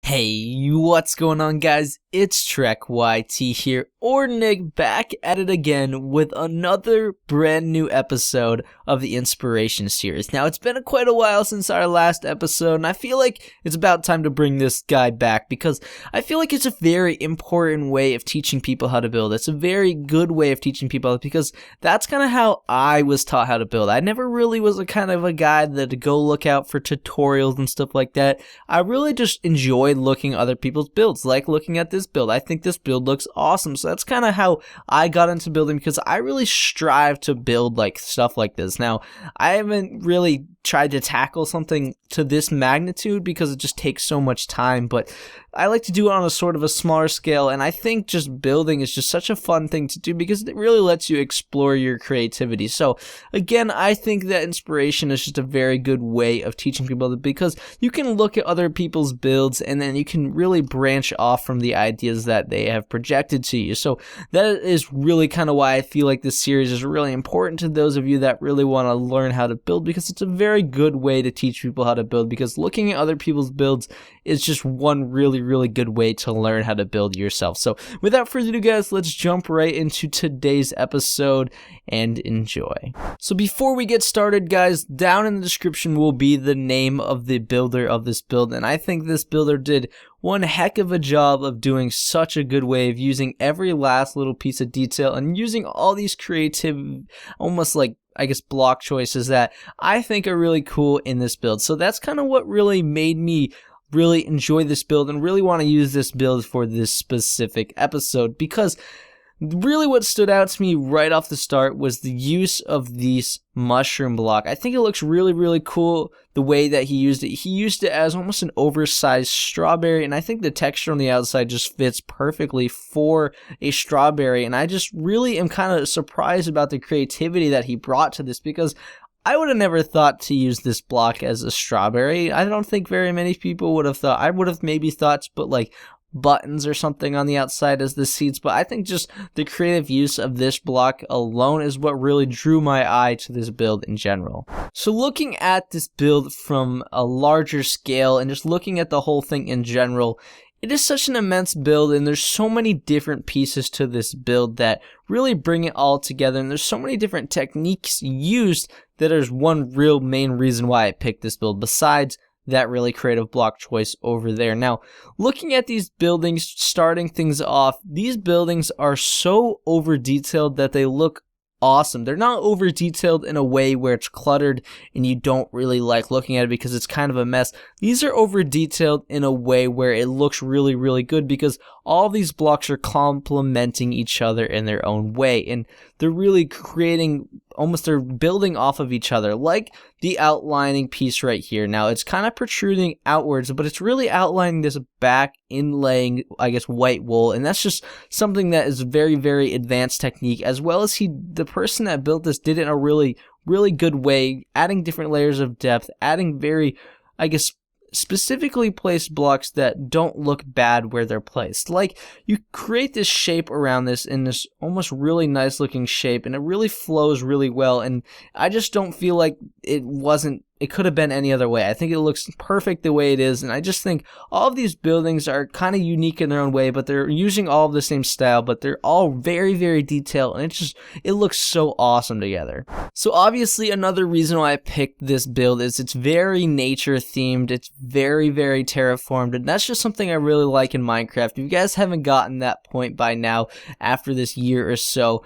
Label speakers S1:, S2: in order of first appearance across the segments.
S1: Hey, what's going on, guys? It's Trek YT here, or Nick, back at it again with another brand new episode of the Inspiration series. Now, it's been quite a while since our last episode, and I feel like it's about time to bring this guy back because I feel like it's a very important way of teaching people how to build. It's a very good way of teaching people because that's kind of how I was taught how to build. I never really was a kind of a guy that go look out for tutorials and stuff like that. I really just enjoyed looking at other people's builds, like looking at this build. I think this build looks awesome. So that's kind of how I got into building because I really strive to build like stuff like this. Now, I haven't really tried to tackle something to this magnitude because it just takes so much time, but I like to do it on a sort of a smaller scale, and I think just building is just such a fun thing to do because it really lets you explore your creativity. So again, I think that inspiration is just a very good way of teaching people because you can look at other people's builds and then you can really branch off from the ideas that they have projected to you. So that is really kind of why I feel like this series is really important to those of you that really want to learn how to build, because it's a very good way to teach people how to build, because looking at other people's builds is just one really good way to learn how to build yourself. So without further ado, guys, let's jump right into today's episode and enjoy. So before we get started, guys, down in the description will be the name of the builder of this build, and I think this builder did one heck of a job of doing such a good way of using every last little piece of detail and using all these creative, almost like, I guess, block choices that I think are really cool in this build. So that's kind of what really made me really enjoy this build and really want to use this build for this specific episode, because really what stood out to me right off the start was the use of this mushroom block. I think it looks really cool the way that he used it. He used it as almost an oversized strawberry, and I think the texture on the outside just fits perfectly for a strawberry, and I just really am kind of surprised about the creativity that he brought to this, because I would have never thought to use this block as a strawberry. I don't think very many people would have thought. I would have maybe thought to put like buttons or something on the outside as the seeds, but I think just the creative use of this block alone is what really drew my eye to this build in general. So looking at this build from a larger scale and just looking at the whole thing in general, it is such an immense build, and there's so many different pieces to this build that really bring it all together, and there's so many different techniques used that there's one real main reason why I picked this build besides that really creative block choice over there. Now, looking at these buildings, starting things off, these buildings are so over detailed that they look awesome. They're not over detailed in a way where it's cluttered and you don't really like looking at it because it's kind of a mess. These are over detailed in a way where it looks really good because all these blocks are complementing each other in their own way, and they're really creating, almost they're building off of each other, like the outlining piece right here. Now it's kind of protruding outwards, but it's really outlining this back inlaying, I guess, white wool, and that's just something that is very advanced technique, as well as the person that built this did it in a really good way, adding different layers of depth, adding very, I guess, specifically placed blocks that don't look bad where they're placed. Like, you create this shape around this in this almost really nice looking shape, and it really flows really well, and I just don't feel like it could have been any other way. I think it looks perfect the way it is, and I just think all of these buildings are kind of unique in their own way, but they're using all of the same style, but they're all very detailed, and it looks so awesome together. So obviously another reason why I picked this build is it's very nature themed, it's very terraformed, and that's just something I really like in Minecraft. If you guys haven't gotten that point by now after this year or so,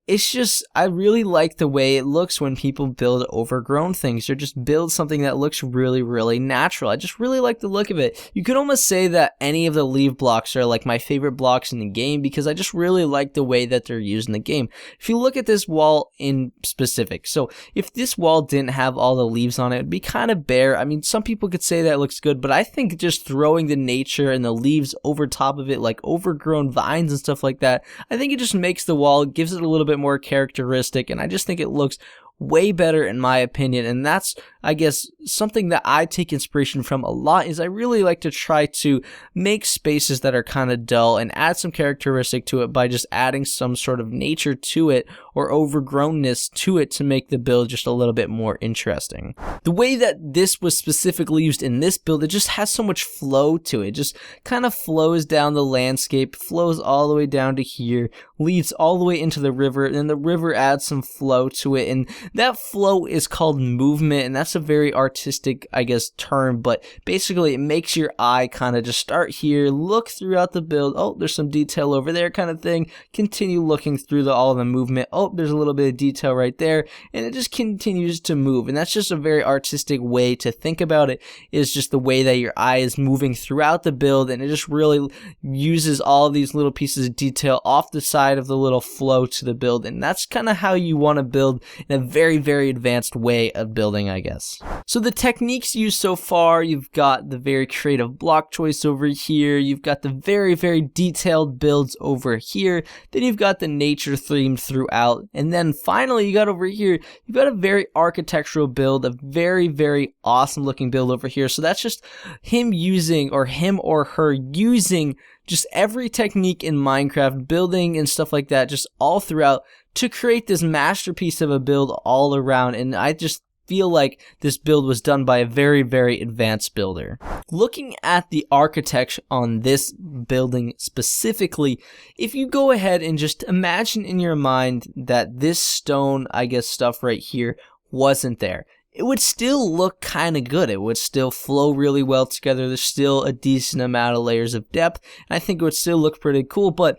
S1: it's just, I really like the way it looks when people build overgrown things or just build something that looks really natural. I just really like the look of it. You could almost say that any of the leaf blocks are like my favorite blocks in the game because I just really like the way that they're used in the game. If you look at this wall in specific, so if this wall didn't have all the leaves on it, it'd be kind of bare. I mean, some people could say that it looks good, but I think just throwing the nature and the leaves over top of it, like overgrown vines and stuff like that, I think it just makes the wall, gives it a little bit more characteristic, and I just think it looks way better in my opinion. And that's, I guess, something that I take inspiration from a lot, is I really like to try to make spaces that are kind of dull and add some characteristic to it by just adding some sort of nature to it, or overgrownness to it to make the build just a little bit more interesting. The way that this was specifically used in this build, it just has so much flow to it. It just kind of flows down the landscape, flows all the way down to here, leads all the way into the river, and then the river adds some flow to it, and that flow is called movement, and that's a very artistic, I guess, term, but basically it makes your eye kind of just start here, look throughout the build, oh, there's some detail over there kind of thing, continue looking through all the movement, oh, there's a little bit of detail right there, and it just continues to move. And that's just a very artistic way to think about it, is just the way that your eye is moving throughout the build, and it just really uses all these little pieces of detail off the side of the little flow to the build, and that's kind of how you want to build in a very, very advanced way of building, I guess. So the techniques used so far, you've got the very creative block choice over here, you've got the very, very detailed builds over here, then you've got the nature theme throughout, and then finally you got over here, you've got a very architectural build, a very, very awesome looking build over here. So that's just him using, or him or her using, just every technique in Minecraft, building and stuff like that, just all throughout, to create this masterpiece of a build all around. And I just feel like this build was done by a very, very advanced builder. Looking at the architecture on this building specifically, if you go ahead and just imagine in your mind that this stone, I guess, stuff right here wasn't there, it would still look kind of good. It would still flow really well together. There's still a decent amount of layers of depth, and I think it would still look pretty cool. But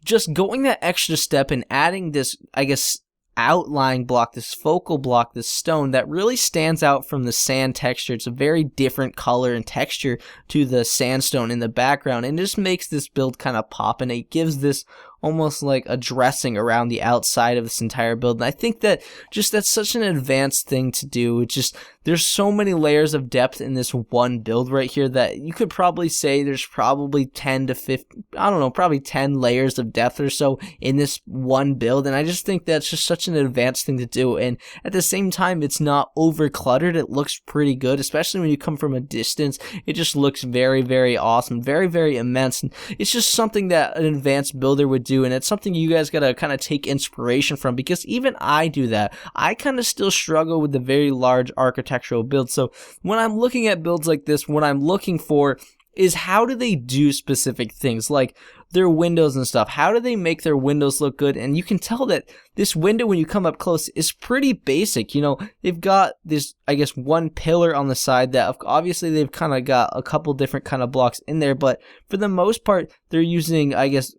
S1: just going that extra step and adding this, I guess, outline block, this focal block, this stone that really stands out from the sand texture. It's a very different color and texture to the sandstone in the background, and just makes this build kind of pop, and it gives this almost like a dressing around the outside of this entire build. And I think that just that's such an advanced thing to do. It's just, there's so many layers of depth in this one build right here that you could probably say there's probably 10 to 15, I don't know, probably 10 layers of depth or so in this one build. And I just think that's just such an advanced thing to do. And at the same time, it's not over cluttered. It looks pretty good, especially when you come from a distance. It just looks very, very awesome, very, very immense. And it's just something that an advanced builder would do, and it's something you guys gotta kind of take inspiration from, because even I do that. I kind of still struggle with the very large architectural builds. So when I'm looking at builds like this, what I'm looking for is how do they do specific things, like their windows and stuff. How do they make their windows look good? And you can tell that this window, when you come up close, is pretty basic. You know, they've got this, I guess, one pillar on the side that obviously they've kind of got a couple different kind of blocks in there, but for the most part, they're using, I guess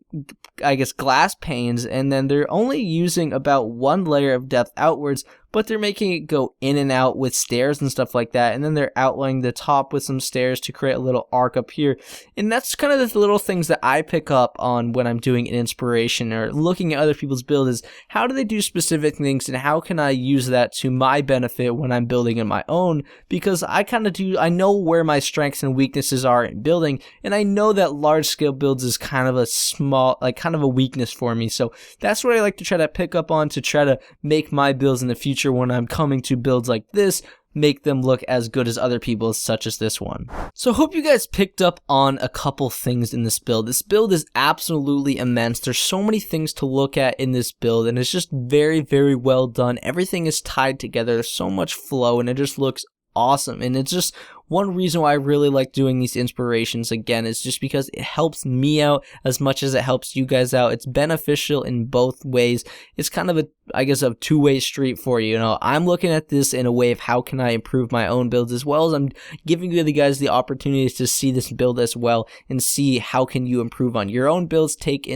S1: glass panes, and then they're only using about one layer of depth outwards, but they're making it go in and out with stairs and stuff like that, and then they're outlining the top with some stairs to create a little arc up here. And that's kind of the little things that I pick up on when I'm doing an inspiration or looking at other people's builds, is how do they do specific things, and how can I use that to my benefit when I'm building in my own, because I know where my strengths and weaknesses are in building, and I know that large scale builds is kind of a small, like kind of a weakness for me. So that's what I like to try to pick up on, to try to make my builds in the future when I'm coming to builds like this, make them look as good as other people's, such as this one. So I hope you guys picked up on a couple things in this build. This build is absolutely immense. There's so many things to look at in this build, and it's just very, very well done. Everything is tied together. There's so much flow, and it just looks awesome. And it's just one reason why I really like doing these inspirations, again, is just because it helps me out as much as it helps you guys out. It's beneficial in both ways. It's kind of a, I guess, a two-way street for you. You know, I'm looking at this in a way of how can I improve my own builds, as well as I'm giving you guys the opportunities to see this build as well and see how can you improve on your own builds, take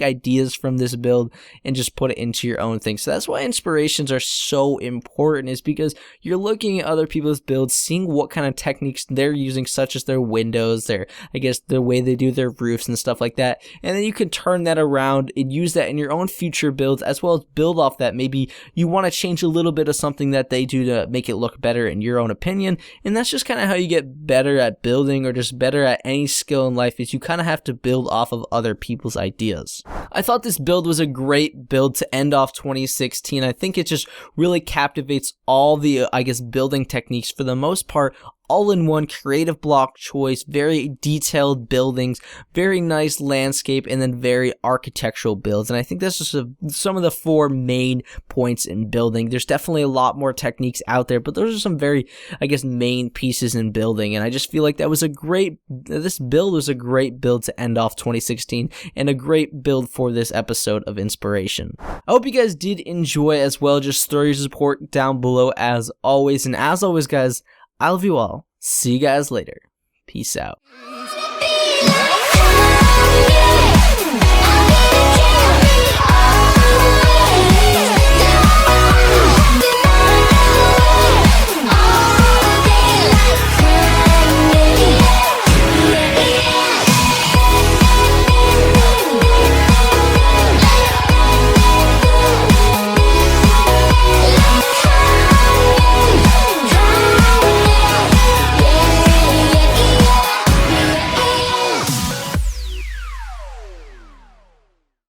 S1: ideas from this build and just put it into your own thing. So that's why inspirations are so important, is because you're looking at other people's builds, seeing what kind of techniques they're using, such as their windows, the way they do their roofs and stuff like that, and then you can turn that around and use that in your own future builds, as well as build off that. Maybe you want to change a little bit of something that they do to make it look better in your own opinion, and that's just kind of how you get better at building, or just better at any skill in life, is you kind of have to build off of other people's ideas. I thought this build was a great build to end off 2016. I think it just really captivates all the, I guess, building techniques for the most part all-in-one creative block choice, very detailed buildings, very nice landscape, and then very architectural builds. And I think that's just some of the 4 main points in building. There's definitely a lot more techniques out there, but those are some very, I guess, main pieces in building. And I just feel like this build was a great build to end off 2016 and a great build for this episode of Inspiration. I hope you guys did enjoy as well. Just throw your support down below as always. And as always, guys, I love you all. See you guys later. Peace out.